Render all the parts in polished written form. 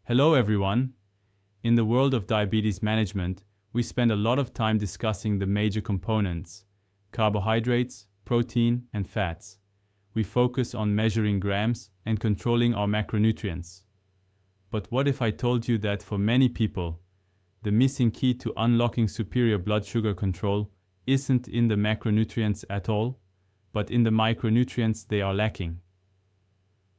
Hello everyone. In the world of diabetes management, we spend a lot of time discussing the major components: carbohydrates, protein, and fats. We focus on measuring grams and controlling our macronutrients. But what if I told you that for many people, the missing key to unlocking superior blood sugar control isn't in the macronutrients at all, but in the micronutrients they are lacking?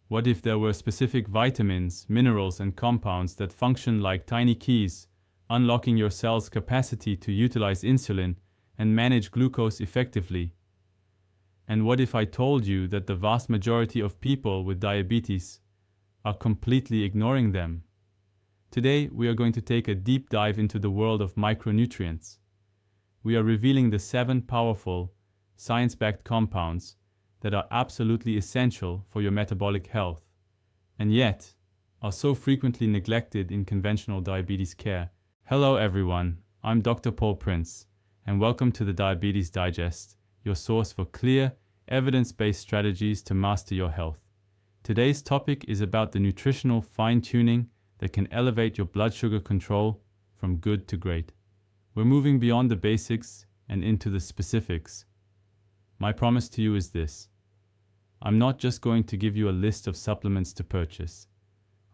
What if there were specific vitamins, minerals, and compounds that function like tiny keys, unlocking your cell's capacity to utilize insulin and manage glucose effectively? And what if I told you that the vast majority of people with diabetes are completely ignoring them? Today, we are going to take a deep dive into the world of micronutrients. We are revealing the 7 powerful, science-backed compounds that are absolutely essential for your metabolic health, and yet are so frequently neglected in conventional diabetes care. Hello everyone, I'm Dr. Paul Prince, and welcome to the Diabetes Digest, your source for clear, evidence-based strategies to master your health. Today's topic is about the nutritional fine-tuning that can elevate your blood sugar control from good to great. We're moving beyond the basics and into the specifics. My promise to you is this: I'm not just going to give you a list of supplements to purchase.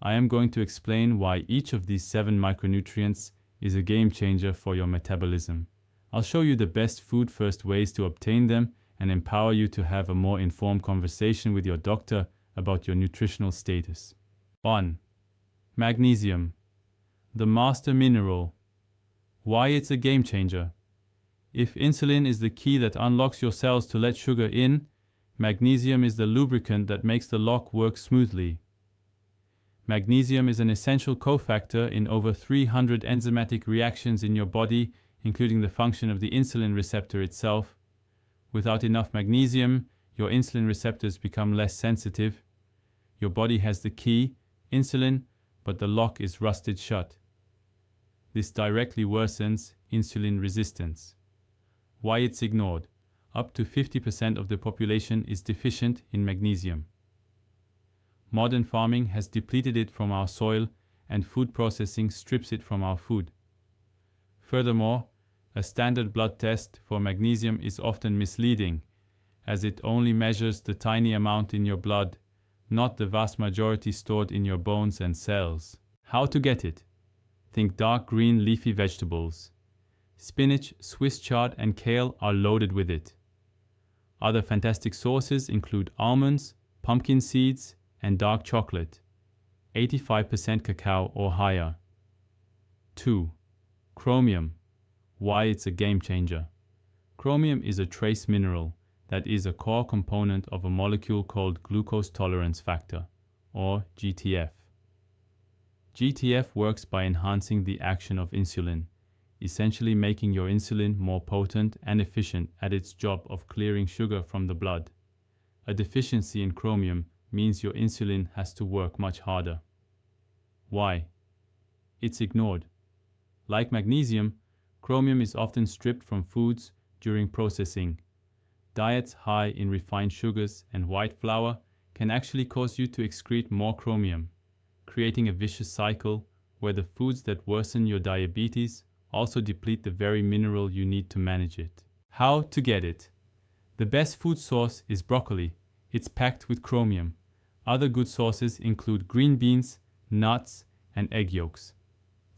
I am going to explain why each of these 7 micronutrients is a game changer for your metabolism. I'll show you the best food-first ways to obtain them and empower you to have a more informed conversation with your doctor about your nutritional status. 1. Magnesium, the master mineral. Why it's a game changer? If insulin is the key that unlocks your cells to let sugar in, magnesium is the lubricant that makes the lock work smoothly. Magnesium is an essential cofactor in over 300 enzymatic reactions in your body, including the function of the insulin receptor itself. Without enough magnesium, your insulin receptors become less sensitive. Your body has the key, insulin, but the lock is rusted shut. This directly worsens insulin resistance. Why it's ignored? Up to 50% of the population is deficient in magnesium. Modern farming has depleted it from our soil, and food processing strips it from our food. Furthermore, a standard blood test for magnesium is often misleading, as it only measures the tiny amount in your blood, not the vast majority stored in your bones and cells. How to get it? Think dark green leafy vegetables. Spinach, Swiss chard, and kale are loaded with it. Other fantastic sources include almonds, pumpkin seeds, and dark chocolate, 85% cacao or higher. 2. Chromium. Why it's a game changer? Chromium is a trace mineral that is a core component of a molecule called glucose tolerance factor, or GTF. GTF works by enhancing the action of insulin, essentially making your insulin more potent and efficient at its job of clearing sugar from the blood. A deficiency in chromium means your insulin has to work much harder. Why? It's ignored. Like magnesium, chromium is often stripped from foods during processing. Diets high in refined sugars and white flour can actually cause you to excrete more chromium, creating a vicious cycle where the foods that worsen your diabetes also deplete the very mineral you need to manage it. How to get it? The best food source is broccoli. It's packed with chromium. Other good sources include green beans, nuts, and egg yolks.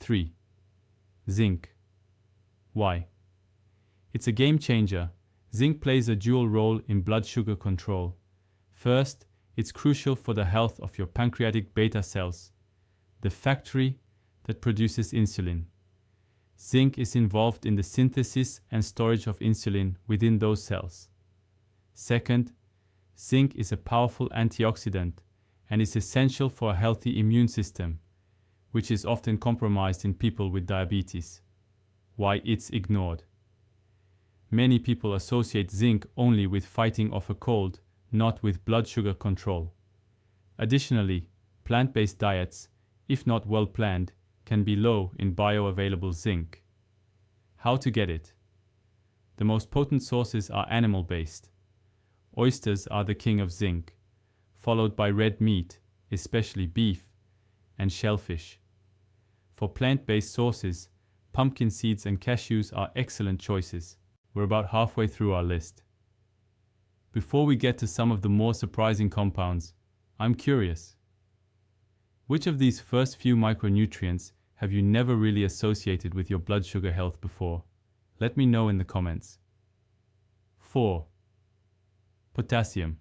3. Zinc. Why? It's a game changer. Zinc plays a dual role in blood sugar control. First, it's crucial for the health of your pancreatic beta cells, the factory that produces insulin. Zinc is involved in the synthesis and storage of insulin within those cells. Second, zinc is a powerful antioxidant and is essential for a healthy immune system, which is often compromised in people with diabetes. Why it's ignored? Many people associate zinc only with fighting off a cold, not with blood sugar control. Additionally, plant-based diets, if not well planned, can be low in bioavailable zinc. How to get it? The most potent sources are animal-based. Oysters are the king of zinc, followed by red meat, especially beef, and shellfish. For plant-based sources, pumpkin seeds and cashews are excellent choices. We're about halfway through our list. Before we get to some of the more surprising compounds, I'm curious. Which of these first few micronutrients have you never really associated with your blood sugar health before? Let me know in the comments. 4. Potassium.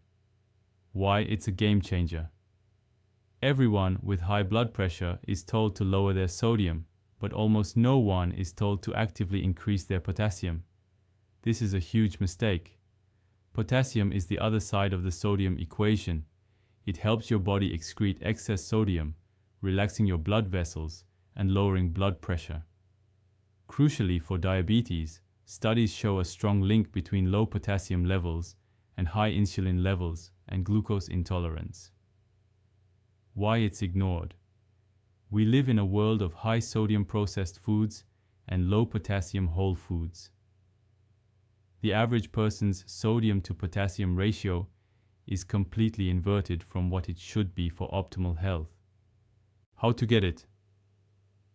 Why it's a game changer. Everyone with high blood pressure is told to lower their sodium, but almost no one is told to actively increase their potassium. This is a huge mistake. Potassium is the other side of the sodium equation. It helps your body excrete excess sodium, relaxing your blood vessels and lowering blood pressure. Crucially for diabetes, studies show a strong link between low potassium levels and high insulin levels and glucose intolerance. Why it's ignored. We live in a world of high sodium processed foods and low potassium whole foods. The average person's sodium to potassium ratio is completely inverted from what it should be for optimal health. How to get it?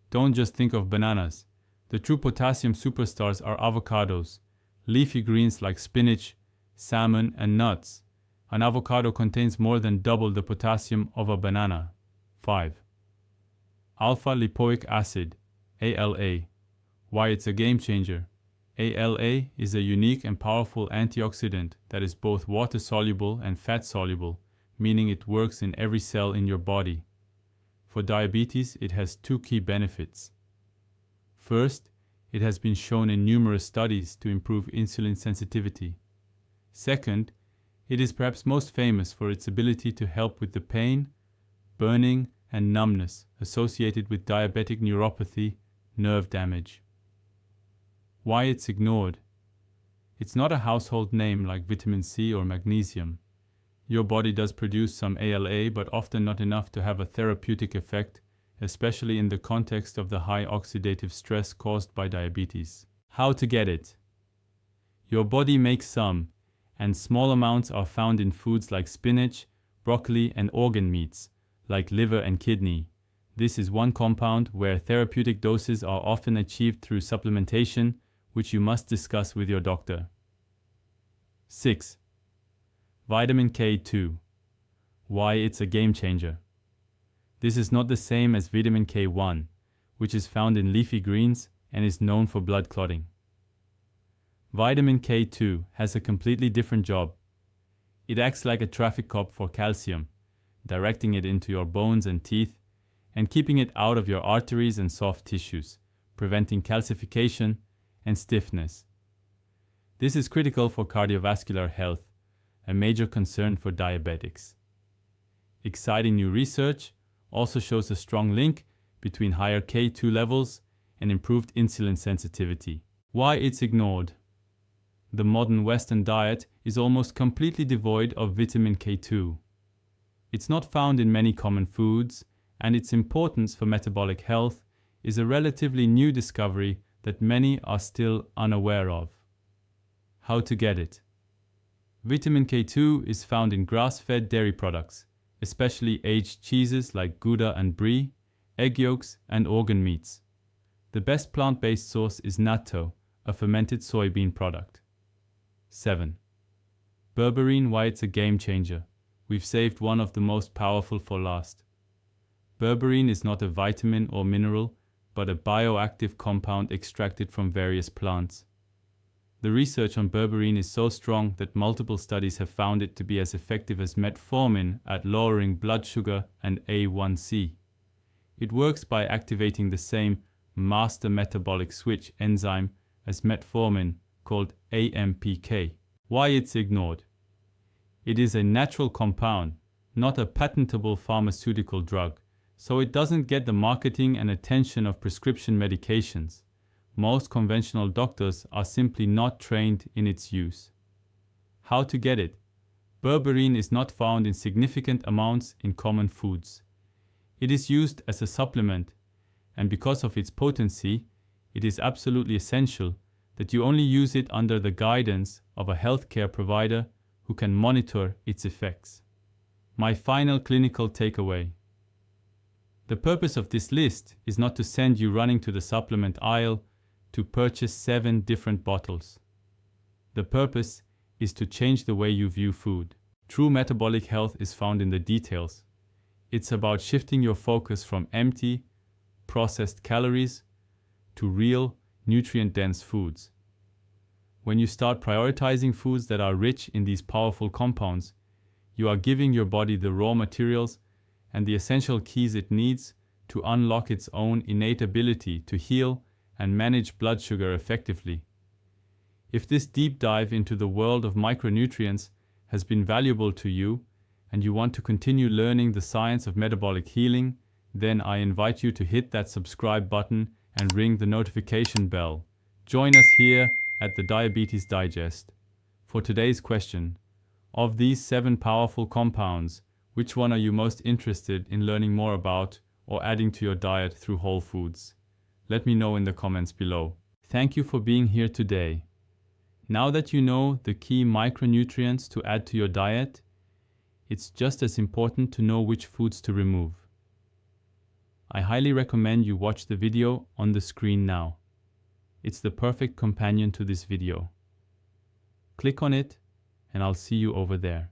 Don't just think of bananas. The true potassium superstars are avocados, leafy greens like spinach, salmon, and nuts. An avocado contains more than double the potassium of a banana. 5. Alpha-lipoic acid, ALA. Why it's a game changer. ALA is a unique and powerful antioxidant that is both water-soluble and fat-soluble, meaning it works in every cell in your body. For diabetes, it has two key benefits. First, it has been shown in numerous studies to improve insulin sensitivity. Second, it is perhaps most famous for its ability to help with the pain, burning, and numbness associated with diabetic neuropathy, nerve damage. Why it's ignored. It's not a household name like vitamin C or magnesium. Your body does produce some ALA, but often not enough to have a therapeutic effect, especially in the context of the high oxidative stress caused by diabetes. How to get it. Your body makes some, and small amounts are found in foods like spinach, broccoli, and organ meats, like liver and kidney. This is one compound where therapeutic doses are often achieved through supplementation, which you must discuss with your doctor. 6. Vitamin K2. Why it's a game changer. This is not the same as vitamin K1, which is found in leafy greens and is known for blood clotting. Vitamin K2 has a completely different job. It acts like a traffic cop for calcium, directing it into your bones and teeth and keeping it out of your arteries and soft tissues, preventing calcification and stiffness. This is critical for cardiovascular health, a major concern for diabetics. Exciting new research also shows a strong link between higher K2 levels and improved insulin sensitivity. Why it's ignored. The modern Western diet is almost completely devoid of vitamin K2. It's not found in many common foods, and its importance for metabolic health is a relatively new discovery that many are still unaware of. How to get it. Vitamin K2 is found in grass-fed dairy products, especially aged cheeses like Gouda and Brie, egg yolks, and organ meats. The best plant-based source is natto, a fermented soybean product. 7. Berberine. Why it's a game changer. We've saved one of the most powerful for last. Berberine is not a vitamin or mineral, but a bioactive compound extracted from various plants. The research on berberine is so strong that multiple studies have found it to be as effective as metformin at lowering blood sugar and A1C. It works by activating the same master metabolic switch enzyme as metformin, called AMPK. Why it's ignored. It is a natural compound, not a patentable pharmaceutical drug, so it doesn't get the marketing and attention of prescription medications. Most conventional doctors are simply not trained in its use. How to get it. Berberine is not found in significant amounts in common foods. It is used as a supplement, and because of its potency, it is absolutely essential that you only use it under the guidance of a healthcare provider who can monitor its effects. My final clinical takeaway. The purpose of this list is not to send you running to the supplement aisle to purchase 7 different bottles. The purpose is to change the way you view food. True metabolic health is found in the details. It's about shifting your focus from empty, processed calories to real, nutrient-dense foods. When you start prioritizing foods that are rich in these powerful compounds, you are giving your body the raw materials and the essential keys it needs to unlock its own innate ability to heal and manage blood sugar effectively. If this deep dive into the world of micronutrients has been valuable to you, and you want to continue learning the science of metabolic healing, then I invite you to hit that subscribe button and ring the notification bell. Join us here at the Diabetes Digest. For today's question, of these 7 powerful compounds, which one are you most interested in learning more about or adding to your diet through whole foods? Let me know in the comments below. Thank you for being here today. Now that you know the key micronutrients to add to your diet, it's just as important to know which foods to remove. I highly recommend you watch the video on the screen now. It's the perfect companion to this video. Click on it, and I'll see you over there.